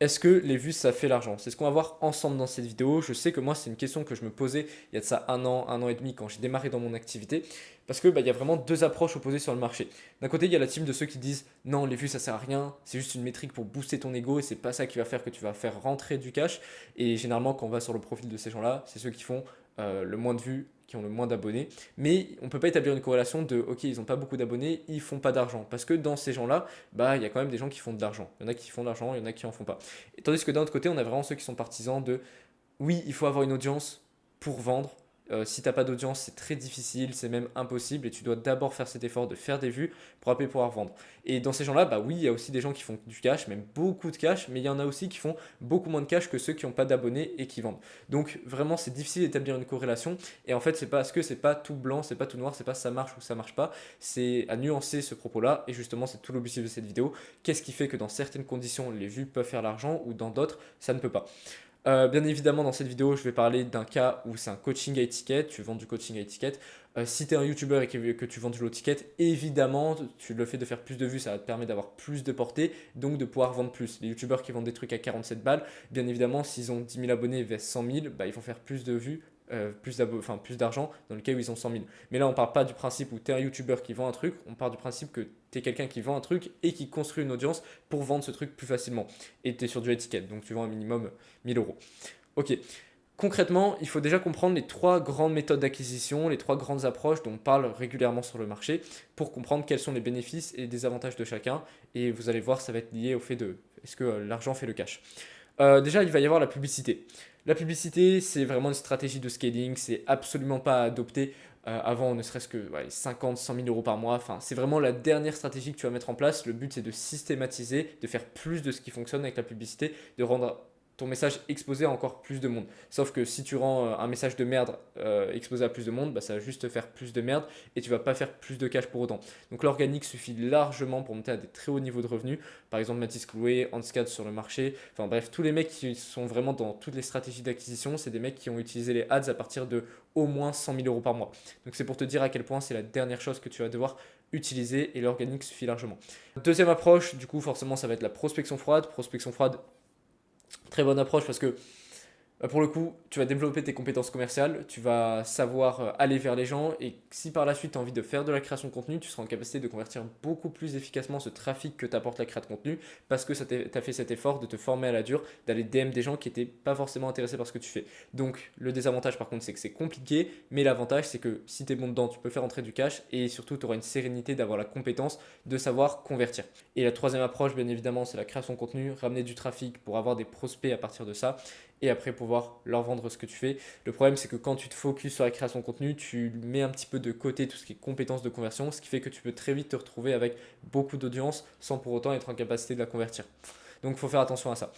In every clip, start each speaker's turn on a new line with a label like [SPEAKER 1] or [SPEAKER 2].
[SPEAKER 1] Est-ce que les vues, ça fait l'argent? C'est ce qu'on va voir ensemble dans cette vidéo. Je sais que moi, c'est une question que je me posais il y a de ça un an et demi quand j'ai démarré dans mon activité. Parce que il y a vraiment deux approches opposées sur le marché. D'un côté, il y a la team de ceux qui disent non, les vues, ça sert à rien. C'est juste une métrique pour booster ton ego et c'est pas ça qui va faire que tu vas faire rentrer du cash. Et généralement, quand on va sur le profil de ces gens-là, c'est ceux qui font le moins de vues, qui ont le moins d'abonnés. Mais on ne peut pas établir une corrélation de ok, ils n'ont pas beaucoup d'abonnés, ils font pas d'argent. Parce que dans ces gens-là, il y a quand même des gens qui font de l'argent. Il y en a qui font de l'argent, il y en a qui en font pas. Et tandis que d'un autre côté, on a vraiment ceux qui sont partisans de oui, il faut avoir une audience pour vendre. Si tu n'as pas d'audience, c'est très difficile, c'est même impossible et tu dois d'abord faire cet effort de faire des vues pour après pouvoir vendre. Et dans ces gens-là, oui, il y a aussi des gens qui font du cash, même beaucoup de cash, mais il y en a aussi qui font beaucoup moins de cash que ceux qui n'ont pas d'abonnés et qui vendent. Donc vraiment, c'est difficile d'établir une corrélation. Et en fait, c'est parce que c'est pas tout blanc, c'est pas tout noir, c'est pas ça marche ou ça marche pas. C'est à nuancer ce propos-là. Et justement, c'est tout l'objectif de cette vidéo. Qu'est-ce qui fait que dans certaines conditions, les vues peuvent faire l'argent ou dans d'autres, ça ne peut pas. Bien évidemment, dans cette vidéo, je vais parler d'un cas où c'est un coaching à étiquette, tu vends du coaching à étiquette. Si tu es un YouTuber et que tu vends du low ticket, évidemment, le fait de faire plus de vues, ça va te permettre d'avoir plus de portée, donc de pouvoir vendre plus. Les YouTubers qui vendent des trucs à 47 balles, bien évidemment, s'ils ont 10 000 abonnés vers 100 000, ils vont faire plus de vues, plus d'argent dans le cas où ils ont 100 000. Mais là, on ne parle pas du principe où tu es un YouTuber qui vend un truc, on part du principe que tu es quelqu'un qui vend un truc et qui construit une audience pour vendre ce truc plus facilement. Et tu es sur du étiquette, donc tu vends un minimum 1000 euros. Ok, concrètement, il faut déjà comprendre les trois grandes méthodes d'acquisition, les trois grandes approches dont on parle régulièrement sur le marché pour comprendre quels sont les bénéfices et les désavantages de chacun. Et vous allez voir, ça va être lié au fait de est-ce que l'argent fait le cash. Déjà, il va y avoir la publicité. La publicité, c'est vraiment une stratégie de scaling, c'est absolument pas à adopter avant ne serait-ce que 50, 100 000 euros par mois. Enfin, c'est vraiment la dernière stratégie que tu vas mettre en place. Le but, c'est de systématiser, de faire plus de ce qui fonctionne avec la publicité, de rendre ton message exposé à encore plus de monde. Sauf que si tu rends un message de merde exposé à plus de monde, ça va juste faire plus de merde et tu vas pas faire plus de cash pour autant. Donc l'organique suffit largement pour monter à des très hauts niveaux de revenus. Par exemple, Mathis Clouet, Hanscad sur le marché. Enfin bref, tous les mecs qui sont vraiment dans toutes les stratégies d'acquisition, c'est des mecs qui ont utilisé les ads à partir de au moins 100 000 euros par mois. Donc c'est pour te dire à quel point c'est la dernière chose que tu vas devoir utiliser et l'organique suffit largement. Deuxième approche, du coup forcément ça va être la prospection froide. Prospection froide, très bonne approche parce que pour le coup, tu vas développer tes compétences commerciales, tu vas savoir aller vers les gens et si par la suite tu as envie de faire de la création de contenu, tu seras en capacité de convertir beaucoup plus efficacement ce trafic que t'apporte la création de contenu parce que tu as fait cet effort de te former à la dure, d'aller DM des gens qui n'étaient pas forcément intéressés par ce que tu fais. Donc le désavantage par contre c'est que c'est compliqué, mais l'avantage c'est que si tu es bon dedans, tu peux faire entrer du cash et surtout tu auras une sérénité d'avoir la compétence de savoir convertir. Et la troisième approche bien évidemment c'est la création de contenu, ramener du trafic pour avoir des prospects à partir de ça et après pouvoir leur vendre ce que tu fais. Le problème, c'est que quand tu te focuses sur la création de contenu, tu mets un petit peu de côté tout ce qui est compétences de conversion, ce qui fait que tu peux très vite te retrouver avec beaucoup d'audience sans pour autant être en capacité de la convertir. Donc, il faut faire attention à ça.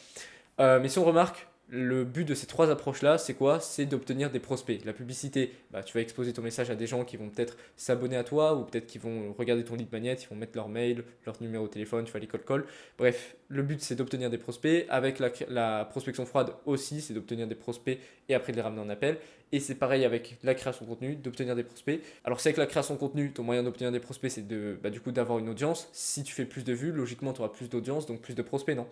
[SPEAKER 1] Mais si on remarque, le but de ces trois approches-là, c'est quoi? C'est d'obtenir des prospects. La publicité, tu vas exposer ton message à des gens qui vont peut-être s'abonner à toi ou peut-être qui vont regarder ton lead magnet, ils vont mettre leur mail, leur numéro de téléphone, tu vas les call. Bref, le but c'est d'obtenir des prospects. Avec la prospection froide aussi, c'est d'obtenir des prospects et après de les ramener en appel. Et c'est pareil avec la création de contenu, d'obtenir des prospects. Alors c'est avec la création de contenu, ton moyen d'obtenir des prospects, c'est du coup d'avoir une audience. Si tu fais plus de vues, logiquement tu auras plus d'audience, donc plus de prospects, non?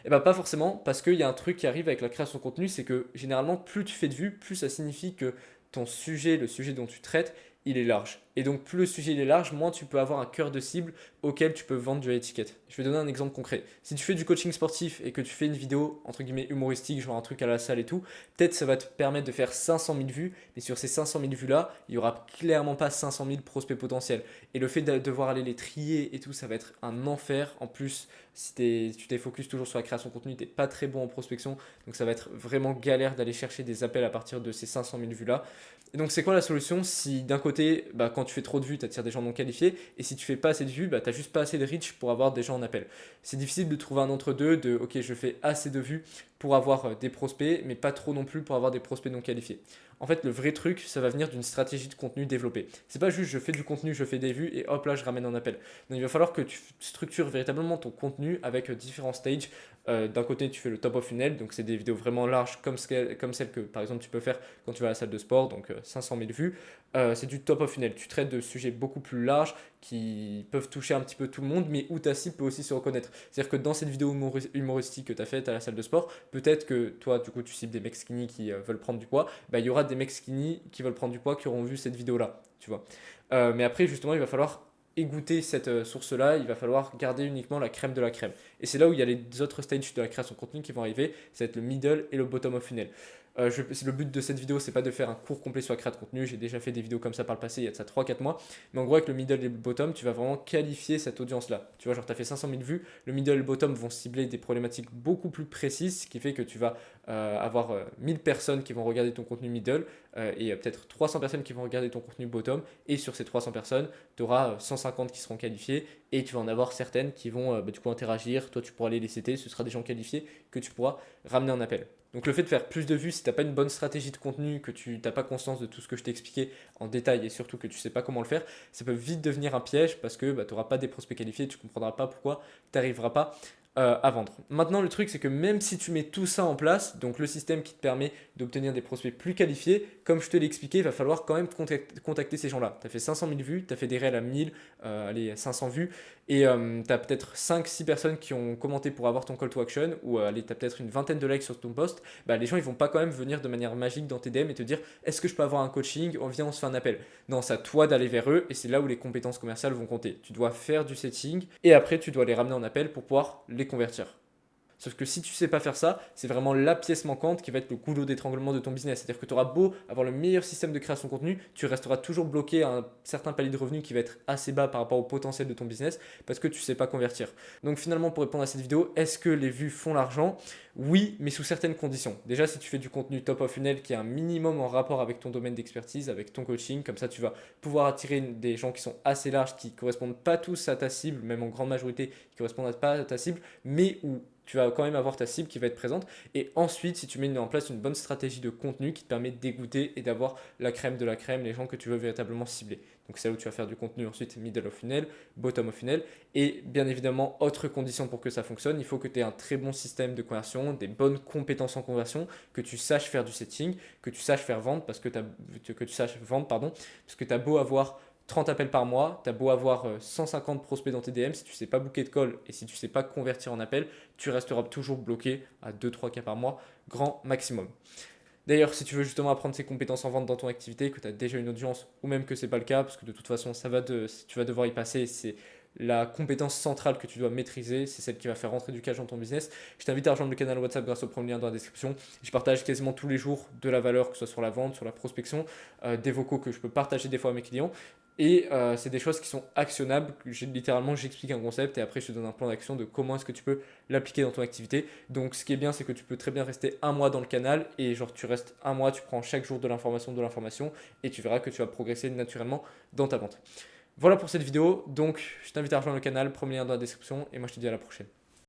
[SPEAKER 1] Eh bien pas forcément, parce qu'il y a un truc qui arrive avec la création de contenu, c'est que généralement plus tu fais de vues, plus ça signifie que ton sujet, le sujet dont tu traites, il est large. Et donc plus le sujet il est large, moins tu peux avoir un cœur de cible auquel tu peux vendre du étiquette. Je vais donner un exemple concret. Si tu fais du coaching sportif et que tu fais une vidéo entre guillemets humoristique, genre un truc à la salle et tout, peut-être ça va te permettre de faire 500 000 vues, mais sur ces 500 000 vues là, il n'y aura clairement pas 500 000 prospects potentiels. Et le fait de devoir aller les trier et tout, ça va être un enfer. En plus, si tu t'es focus toujours sur la création de contenu, tu n'es pas très bon en prospection, donc ça va être vraiment galère d'aller chercher des appels à partir de ces 500 000 vues là. Et donc c'est quoi la solution si d'un côté, quand tu fais trop de vues, tu attires des gens non qualifiés, et si tu fais pas assez de vues, tu n'as juste pas assez de reach pour avoir des gens en appel. C'est difficile de trouver un entre-deux de ok, je fais assez de vues pour avoir des prospects, mais pas trop non plus pour avoir des prospects non qualifiés. En fait, le vrai truc, ça va venir d'une stratégie de contenu développée. C'est pas juste je fais du contenu, je fais des vues et hop là je ramène un appel. Donc il va falloir que tu structures véritablement ton contenu avec différents stages. D'un côté, tu fais le top of funnel, donc c'est des vidéos vraiment larges comme celles que par exemple tu peux faire quand tu vas à la salle de sport, donc 500 000 vues. C'est du top of funnel. Tu traites de sujets beaucoup plus larges qui peuvent toucher un petit peu tout le monde, mais où ta cible peut aussi se reconnaître. C'est-à-dire que dans cette vidéo humoristique que tu as faite à la salle de sport, peut-être que toi, du coup, tu cibles des mecs skinny qui veulent prendre du poids, bah, il y aura des mecs skinny qui veulent prendre du poids qui auront vu cette vidéo-là, tu vois. Mais après, justement, il va falloir égoutter cette source-là, il va falloir garder uniquement la crème de la crème. Et c'est là où il y a les autres stages de la création de contenu qui vont arriver, ça va être le middle et le bottom of funnel. Le but de cette vidéo, c'est pas de faire un cours complet sur la création de contenu. J'ai déjà fait des vidéos comme ça par le passé, il y a de ça 3-4 mois. Mais en gros, avec le middle et le bottom, tu vas vraiment qualifier cette audience-là. Tu vois, genre, tu as fait 500 000 vues. Le middle et le bottom vont cibler des problématiques beaucoup plus précises, ce qui fait que tu vas avoir 1000 personnes qui vont regarder ton contenu middle et peut-être 300 personnes qui vont regarder ton contenu bottom. Et sur ces 300 personnes, tu auras 150 qui seront qualifiées et tu vas en avoir certaines qui vont du coup interagir. Toi, tu pourras les laisser, ce sera des gens qualifiés que tu pourras ramener en appel. Donc le fait de faire plus de vues, si tu n'as pas une bonne stratégie de contenu, que tu n'as pas conscience de tout ce que je t'ai expliqué en détail et surtout que tu ne sais pas comment le faire, ça peut vite devenir un piège parce que tu n'auras pas des prospects qualifiés, tu ne comprendras pas pourquoi tu n'arriveras pas à vendre. Maintenant, le truc, c'est que même si tu mets tout ça en place, donc le système qui te permet d'obtenir des prospects plus qualifiés, comme je te l'ai expliqué, il va falloir quand même contacter ces gens-là. Tu as fait 500 000 vues, tu as fait des réels à 1000, allez, 500 vues, et tu as peut-être 5-6 personnes qui ont commenté pour avoir ton call to action, ou tu as peut-être une vingtaine de likes sur ton post. Bah, les gens, ils vont pas quand même venir de manière magique dans tes DM et te dire est-ce que je peux avoir un coaching, viens, on se fait un appel. Non, c'est à toi d'aller vers eux, et c'est là où les compétences commerciales vont compter. Tu dois faire du setting, et après, tu dois les ramener en appel pour pouvoir les convertir. Sauf que si tu sais pas faire ça, c'est vraiment la pièce manquante qui va être le goulot d'étranglement de ton business. C'est-à-dire que tu auras beau avoir le meilleur système de création de contenu, tu resteras toujours bloqué à un certain palier de revenus qui va être assez bas par rapport au potentiel de ton business parce que tu sais pas convertir. Donc finalement, pour répondre à cette vidéo, est-ce que les vues font l'argent? Oui, mais sous certaines conditions. Déjà, si tu fais du contenu top of funnel qui est un minimum en rapport avec ton domaine d'expertise, avec ton coaching, comme ça tu vas pouvoir attirer des gens qui sont assez larges, qui correspondent pas tous à ta cible, même en grande majorité qui correspondent pas à ta cible, mais où tu vas quand même avoir ta cible qui va être présente. Et ensuite, si tu mets en place une bonne stratégie de contenu qui te permet d'égoutter et d'avoir la crème de la crème, les gens que tu veux véritablement cibler. Donc c'est là où tu vas faire du contenu ensuite middle of funnel, bottom of funnel. Et bien évidemment, autre condition pour que ça fonctionne, il faut que tu aies un très bon système de conversion, des bonnes compétences en conversion, que tu saches faire du setting, que tu saches faire vendre, parce que tu saches vendre, pardon, parce que tu as beau avoir 30 appels par mois, tu as beau avoir 150 prospects dans tes DM, si tu ne sais pas booker de call et si tu ne sais pas convertir en appel, tu resteras toujours bloqué à 2-3 cas par mois, grand maximum. D'ailleurs, si tu veux justement apprendre ces compétences en vente dans ton activité, que tu as déjà une audience ou même que ce n'est pas le cas, parce que de toute façon, tu vas devoir y passer, c'est la compétence centrale que tu dois maîtriser, c'est celle qui va faire rentrer du cash dans ton business. Je t'invite à rejoindre le canal WhatsApp grâce au premier lien dans la description. Je partage quasiment tous les jours de la valeur, que ce soit sur la vente, sur la prospection, des vocaux que je peux partager des fois à mes clients. Et c'est des choses qui sont actionnables. Littéralement, j'explique un concept et après, je te donne un plan d'action de comment est-ce que tu peux l'appliquer dans ton activité. Donc, ce qui est bien, c'est que tu peux très bien rester un mois dans le canal et genre, tu restes un mois, tu prends chaque jour de l'information et tu verras que tu vas progresser naturellement dans ta vente. Voilà pour cette vidéo. Donc, je t'invite à rejoindre le canal, premier lien dans la description et moi, je te dis à la prochaine.